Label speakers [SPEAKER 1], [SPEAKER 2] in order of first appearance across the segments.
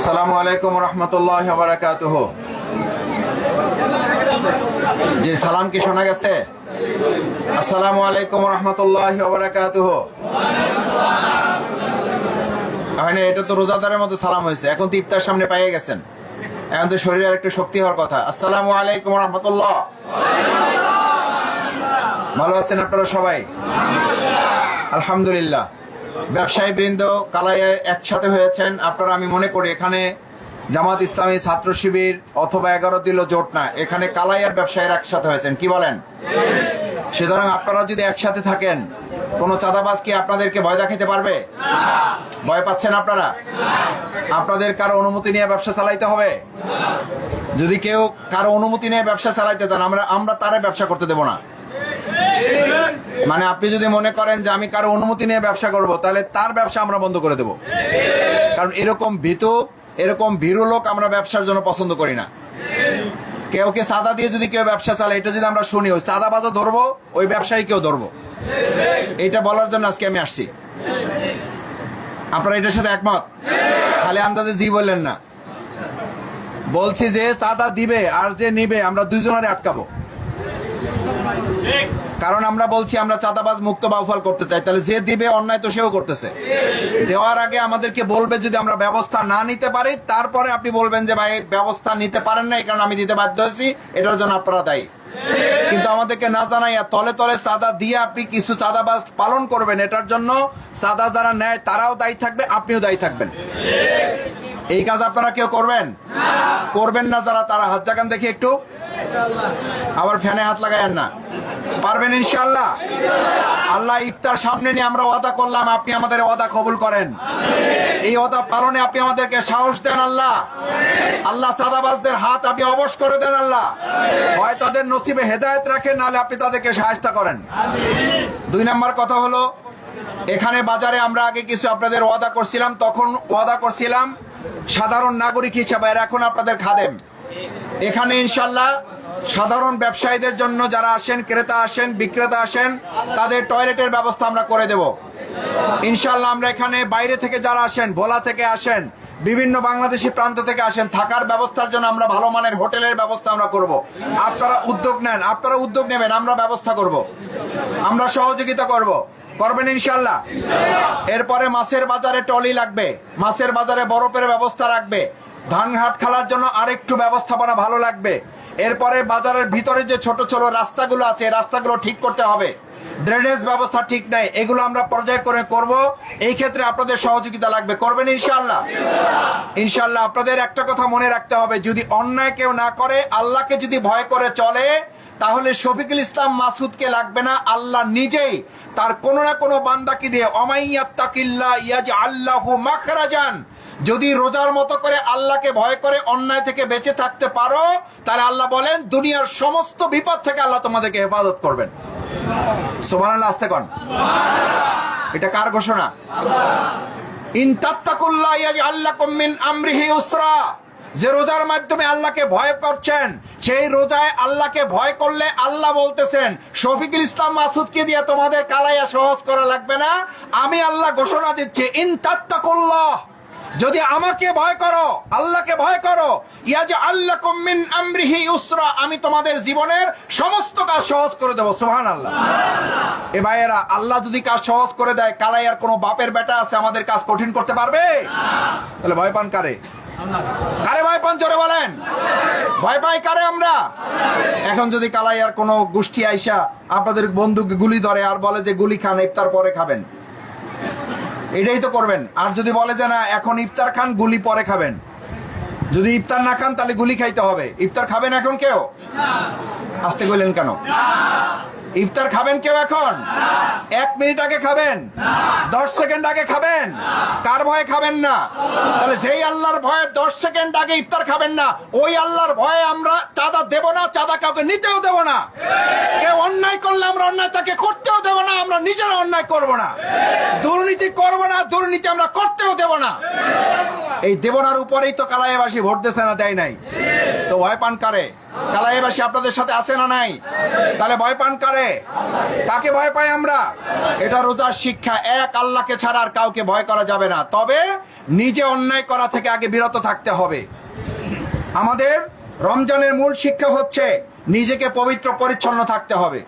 [SPEAKER 1] আসসালামু আলাইকুম রহমতুল্লাহ বারাকাতুহ। জি, সালাম কি শোনা গেছে? আসসালামু আলাইকুম রহমতুল্লাহ বারাকাতুহ। মানে এটা তো রোজাদারের মতো সালাম হয়েছে, এখন তো ইফতার সামনে পাইয়ে গেছেন, এখন তো শরীরের একটু শক্তি হওয়ার কথা। আসসালামু আলাইকুম রহমতুল্লাহ। ভালো আছেন আপনারা সবাই? আলহামদুলিল্লাহ। ব্যবসায়ী বৃন্দ কালাইয়ে একসাথে হয়েছেন আপনারা, আমি মনে করি এখানে জামাত ইসলামী, ছাত্র শিবির অথবা 11 দিল জোট না, এখানে কালাইয়ার ব্যবসায়ীরা একসাথে হয়েছেন, কি বলেন? সুতরাং আপনারা যদি একসাথে থাকেন, কোন চাঁদাবাজ কি আপনাদেরকে ভয় দেখাতে পারবে? ভয় পাচ্ছেন আপনারা? আপনাদের কারো অনুমতি নিয়ে ব্যবসা চালাইতে হবে। যদি কেউ কারো অনুমতি নিয়ে ব্যবসা চালাইতে চান, আমরা তারে ব্যবসা করতে দেব না। মানে আপনি যদি মনে করেন যে আমি কারো অনুমতি নিয়ে ব্যবসা করব, তাহলে তার ব্যবসা আমরা বন্ধ করে দেব। কারণ এরকম ভীরু লোক আমরা ব্যবসার জন্য পছন্দ করি না। কেউকে চাঁদা দিয়ে যদি কেউ ব্যবসা চালায়, এটা যদি আমরা শুনি, ওই চাঁদাবাজও ধরবো, ওই ব্যবসায়ীকেও ধরবো। এইটা বলার জন্য আজকে আমি আসছি। আপনারা এটার সাথে একমত? খালি আন্দাজে জি বললেন না। বলছি যে চাঁদা দিবে আর যে নিবে, আমরা দুইজনারে আটকাবো। কারণ আমরা বলছি আমরা চাঁদাবাজ মুক্ত বাউফল করতে চাই, তাহলে যে দিবে অন্যায় তো সেও করতেছে। দেওয়ার আগে আমাদেরকে বলবে, যদি আমরা ব্যবস্থা না নিতে পারি, তারপরে আপনি বলবেন যে ভাই ব্যবস্থা নিতে পারেন না, এই কারণে আমি দিতে বাধ্য হয়েছি, এটার জন্য আপনারা দায়ী। কিন্তু আমাদেরকে না জানাইয়া তলে তলে চাঁদা দিয়ে আপনি কিছু চাঁদাবাজ পালন করবেন, এটার জন্য চাঁদা যারা নেয় তারাও দায়ী থাকবে, আপনিও দায়ী থাকবেন। এই কাজ আপনারা কেউ করবেন না যারা, তারা হাত জাগান দেখি একটু। আবার ফ্যানে হাত লাগায়েন না। পারবেন ইনশাআল্লাহ? আল্লাহ ইফতার সামনে নিয়ে আমরা ওয়াদা করলাম, আপনি আমাদের ওয়াদা কবুল করেন। এই ওয়াদা পালনে আপনি আমাদেরকে সাহস দেন আল্লাহ। আল্লাহ চাঁদাবাজদের হাত আপনি অবশ করে দেন আল্লাহ। হয় তাদের নসিবে হেদায়েত রাখেন, নাহলে আপনি তাদেরকে সাহায্য করেন। 2 নম্বর কথা হলো, এখানে বাজারে আমরা আগে কিছু আপনাদের ওয়াদা করছিলাম, তখন ওয়াদা করছিলাম সাধারণ নাগরিক হিসেবে, আর এখন আপনাদের খাদেম। এখানে ইনশাল্লাহ সাধারণ ব্যবসায়ীদের জন্য যারা আসেন, ক্রেতা আসেন, বিক্রেতা আসেন, তাদের টয়লেটের ব্যবস্থা আমরা করে দেব ইনশাল্লাহ। আমরা এখানে বাইরে থেকে যারা আসেন, ভোলা থেকে আসেন, বিভিন্ন বাংলাদেশি প্রান্ত থেকে আসেন, থাকার ব্যবস্থার জন্য আমরা ভালো মানের হোটেলের ব্যবস্থা আমরা করব। আপনারা উদ্যোগ নেবেন, আমরা ব্যবস্থা করব, আমরা সহযোগিতা করবেন ইনশাল্লাহ। এরপরে মাছের বাজারে টলি লাগবে, মাছের বাজারে বরফের ব্যবস্থা রাখবে, ধানঘাট খেলার জন্য আরেকটু ব্যবস্থাপনা ভালো লাগবে। এরপরে বাজারের ভিতরে যে ছোট ছোট রাস্তাগুলো আছে, রাস্তাগুলো ঠিক করতে হবে, ড্রেনেজ ব্যবস্থা ঠিক নাই, এগুলো আমরা পর্যায়ক্রমে করব। এই ক্ষেত্রে আপনাদের সহযোগিতা লাগবে, করবেন ইনশাআল্লাহ? ইনশাআল্লাহ। আপনাদের একটা কথা মনে রাখতে হবে, যদি অন্যায় কেউ না করে, আল্লাহকে যদি ভয় করে চলে, তাহলে শফিকুল ইসলাম মাসুদকে লাগবে না, আল্লাহ নিজেই তার কোন না কোনো বান্দাকে দিয়ে অমাইয়াত্তাকিল্লাহ ইয়াজআল লাহু মাখরাজান, যদি রোজার মতো করে আল্লাহকে ভয় করে অন্যায় থেকে বেঁচে থাকতে পারো, তাহলে আল্লাহ বলেন দুনিয়ার সমস্ত বিপদ থেকে আল্লাহ তোমাদেরকে হেফাজত করবেন। সুবহানাল্লাহ, আস্তে কোন। এটা কার ঘোষণা? ইন তাত্তাকুল্লাহ ইয়াজআল লাকুম মিন আমরিহি ইউসরা। যে রোজার মাধ্যমে আল্লাহকে ভয় করছেন, সেই রোজায় আল্লাহকে ভয় করলে আল্লাহ বলতেছেন শফিকুল ইসলাম মাসুদকে দিয়ে তোমাদের কালাইয়া সহজ করা লাগবে না। আমি আল্লাহ ঘোষণা দিচ্ছি, ইন তাত্তাকুল্লাহ, যদি আমাকে ভয় করো, আল্লাহকে ভয় করো, ইয়াজআল লাকুম মিন আমরিহি ইউসরা, আমি তোমাদের জীবনের সমস্ত কাজ সহজ করে দেব। সুবহানাল্লাহ। এ ভাইয়েরা, আল্লাহ যদি কাজ সহজ করে দেয়, কালাইয়ার কোনো বাপের বেটা আছে আমাদের কাজ কঠিন করতে পারবে? তাহলে ভয় পান কারে? ভয় পান? জোরে বলেন। ভয় পাই কারে আমরা? এখন যদি কালাইয়ার কোনো গোষ্ঠী আইসা আপনাদের বন্দুক গুলি ধরে আর বলে যে গুলি খান, ইফতার পরে খাবেন, এটাই তো করবেন। আর যদি বলে যে না এখন ইফতার খান, গুলি পরে খাবেন, যদি ইফতার না খান তাহলে গুলি খাইতে হবে, ইফতার খাবেন এখন কেউ? আসতে কইলেন কেন? ইফতার খাবেন কেউ এখন? 1 মিনিট আগে খাবেন? 10 সেকেন্ড আগে খাবেন? কার ভয়ে খাবেন না? তাহলে যেই আল্লাহর ভয়ে 10 সেকেন্ড আগে ইফতার খাবেন না, ওই আল্লাহর ভয়ে আমরা চাঁদা দেব না, চাঁদা কাউকে নিতেও দেব না। কেউ অন্যায় করলে আমরা অন্যায় তাকে করতেও দেব না, আমরা নিজেরা অন্যায় করব না, দুর্নীতি করব না, দুর্নীতি আমরা করতেও দেব না। এই দেবনার উপরেই তো কালাইয়াবাসী ভোট দিয়েছে না, দেয় নাই। তো ভয় পান কারে? কালাইয়াবাসী আপনাদের সাথে আছে না নাই? তাহলে ভয় পান কারে? কাকে ভয় পাই আমরা? এটা রোজার শিক্ষা, এক আল্লাহকে ছাড়া আর কাউকে ভয় করা যাবে না। তবে নিজে অন্যায় করা থেকে আগে বিরত থাকতে হবে। আমাদের রমজানের মূল শিক্ষা হচ্ছে নিজেকে পবিত্র পরিচ্ছন্ন থাকতে হবে,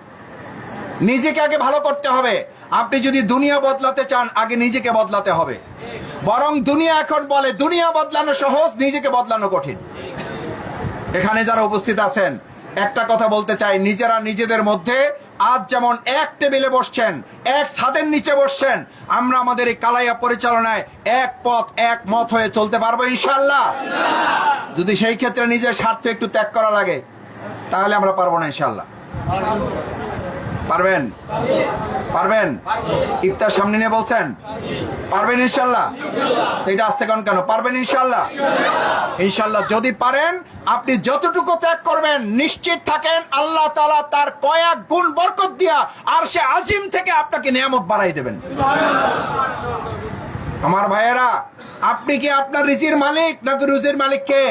[SPEAKER 1] নিজেকে আগে ভালো করতে হবে। আপনি যদি দুনিয়া বদলাতে চান আগে নিজেকে বদলাতে হবে। বরং দুনিয়া এখন বলে দুনিয়া বদলানো সহজ, নিজেকে বদলানো কঠিন। এখানে যারা উপস্থিত আছেন একটা কথা বলতে চাই, নিজেরা নিজেদের মধ্যে আজ যেমন এক টেবিলে বসছেন, এক ছাদের নিচে বসছেন, আমরা আমাদের এই কালাইয়া পরিচালনায় এক পথ এক মত হয়ে চলতে পারবো ইনশাআল্লাহ। যদি সেই ক্ষেত্রে নিজের স্বার্থ একটু ত্যাগ করা লাগে তাহলে আমরা পারবো না ইনশাআল্লাহ। পারবেন? পারবেন? ইফতার সামনে নিয়ে বলছেন পারবেন ইনশাআল্লাহ। এটা আসতে কেন পারবেন ইনশাআল্লাহ। ইনশাআল্লাহ যদি পারেন, আপনি যতটুকু ত্যাগ করবেন নিশ্চিত থাকেন আল্লাহ তাআলা তার কয়েক গুণ বরকত দিয়া আর সে আজিম থেকে আপনাকে নিয়ামত বাড়াই দেবেন। আমার ভাইয়েরা, আপনি কি আপনার রিজির মালিক নাকি রুজির মালিক কে?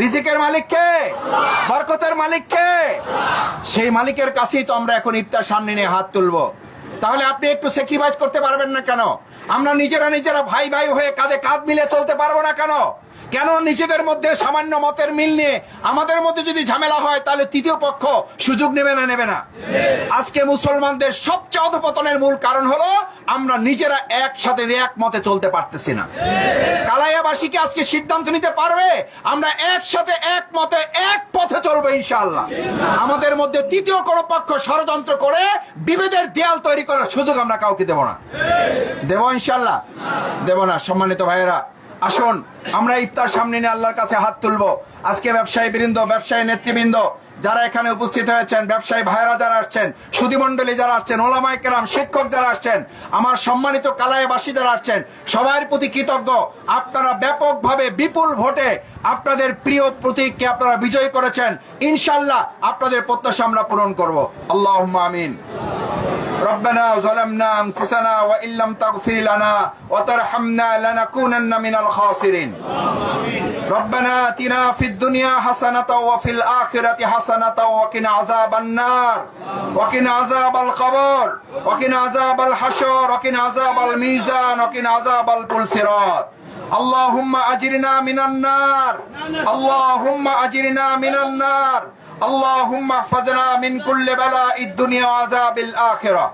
[SPEAKER 1] রিজিকের মালিক কে? বরকতের মালিক কে? সেই মালিকের কাছেই তো আমরা এখন ইফতার সামনে নিয়ে হাত তুলবো। তাহলে আপনি একটু স্যাক্রিফাইস করতে পারবেন না কেন? আমরা নিজেরা ভাই ভাই হয়ে কাঁধে কাঁধ মিলে চলতে পারবো না কেন? কেন নিজেদের মধ্যে সামান্য মতের মিল নিয়ে আমাদের মধ্যে যদি ঝামেলা হয় তাহলে তৃতীয় পক্ষ সুযোগ নেবে না? আজকে মুসলমানদের সবচেয়ে অধপতনের মূল কারণ হলো আমরা নিজেরা একসাথে এক মতে চলতে পারতেছি না। কালাইয়াবাসীকে আজকে সিদ্ধান্ত নিতে পারবে আমরা একসাথে এক মতে এক পথে চলবো ইনশাআল্লাহ। আমাদের মধ্যে তৃতীয় কোন পক্ষ ষড়যন্ত্র করে বিভেদের দেয়াল তৈরি করার সুযোগ আমরা কাউকে দেব না। দেব ইনশাআল্লাহ? দেব না। সম্মানিত ভাইয়েরা, আসুন আমরা ইফতার সামনে নিয়ে আল্লাহর কাছে হাত তুলবো। আজকে ব্যবসায়ী বৃন্দ, ব্যবসায়ী নেতৃবৃন্দ যারা এখানে উপস্থিত হয়েছেন, ব্যবসায়ী ভাইরা যারা আসছেন, সুধীমণ্ডলী যারা আসছেন, ওলামায়ে কেরাম, শিক্ষক যারা আসছেন, আমার সম্মানিত কালাইয়াবাসী যারা আসছেন, সবার প্রতি কৃতজ্ঞ। আপনারা ব্যাপকভাবে বিপুল ভোটে আপনাদের প্রিয় প্রতীককে আপনারা বিজয়ী করেছেন। ইনশাআল্লাহ আপনাদের প্রত্যাশা আমরা পূরণ করব। আল্লাহুম্মা আমিন। ربنا ظلمنا أنفسنا وإن لم تغفر لنا وترحمنا لنكونن من الخاسرين. ربنا آتنا في الدنيا حسنة وفي الآخرة حسنة وقنا عذاب النار وقنا عذاب القبر وقنا عذاب الحشر وقنا عذاب الميزان وقنا عذاب الصراط. اللهم أجرنا من النار، اللهم أجرنا من النار، اللهم احفظنا من كل بلاء الدنيا وعذاب الآخرة.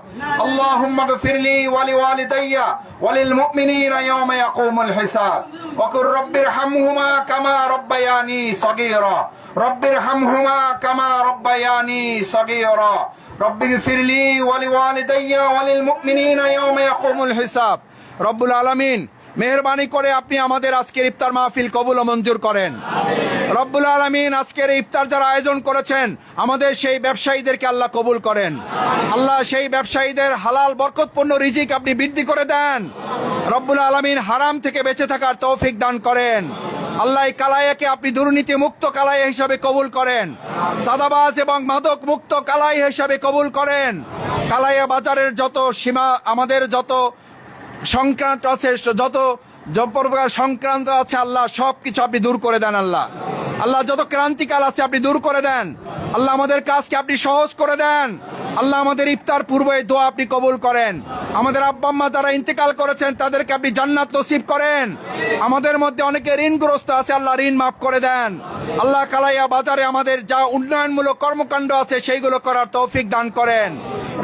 [SPEAKER 1] اللهم اغفر لي ولوالدي وللمؤمنين يوم يقوم الحساب. وقل رب ارحمهما كما ربياني صغيرا، رب ارحمهما كما ربياني صغيرا. رب اغفر لي ولوالدي وللمؤمنين يوم يقوم الحساب. رب العالمين মেহেরবানি করে আপনি আমাদের আজকের ইফতার মাহফিল কবুল ও মঞ্জুর করেন। রব্বুল আলামিন আজকের ইফতার যারা আয়োজন করেছেন আমাদের সেই ব্যবসায়ীদেরকে আল্লাহ কবুল করেন। আল্লাহ সেই ব্যবসায়ীদের হালাল বরকতপূর্ণ রিজিক আপনি বৃদ্ধি করে দেন। রব্বুল আলামিন হারাম থেকে বেঁচে থাকার তৌফিক দান করেন। আল্লাহ এই কালাইয়াকে আপনি দুর্নীতি মুক্ত কালাইয়া হিসাবে কবুল করেন, সাদাবাজ এবং মাদক মুক্ত কালাইয়া হিসাবে কবুল করেন। কালাইয়া বাজারের যত সীমা, আমাদের যত সংক্রান্ত আছে, যত সংক্রান্ত আছে আল্লাহ সবকিছু আপনি দূর করে দেন। আল্লাহ যত ক্রান্তিকাল আছে আপনি দূর করে দেন। আল্লাহ আমাদের কাজকে আপনি সহজ করে দেন। আল্লাহ আমাদের ইফতার পূর্বে দোয়া আপনি কবুল করেন। আমাদের আব্বা আম্মা যারা ইন্তেকাল করেছেন তাদেরকে আপনি জান্নাত নসিব করেন। আমাদের মধ্যে অনেকে ঋণগ্রস্ত আছে, আল্লাহ ঋণ মাফ করে দেন। আল্লাহ কালাইয়া বাজারে আমাদের যা উন্নয়নমূলক কর্মকাণ্ড আছে সেইগুলো করার তৌফিক দান করেন।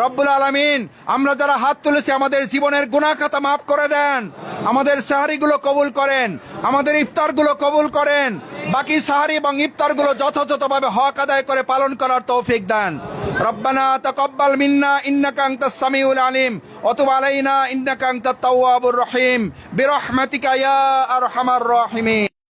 [SPEAKER 1] রব্বুল আলামিন আমরা যারা হাত তুলেছি আমাদের জীবনের গুনাহ খাতা মাফ করে দেন। আমাদের সাহারিগুলো কবুল করেন, আমাদের ইফতারগুলো কবুল করেন। বাকি সাহারি এবং ইফতারগুলো যথাযথভাবে হক আদায় করে পালন করার তৌফিক দেন। রব্বানা তাকাব্বাল মিন্না ইন্নাকা আনতাস সামিউল আলিম ওয়া তুব আলাইনা ইন্নাকা আনতাত তাওয়াবুর রহিম বিরহমাতিকা ইয়া আরহামার রাহিমিন।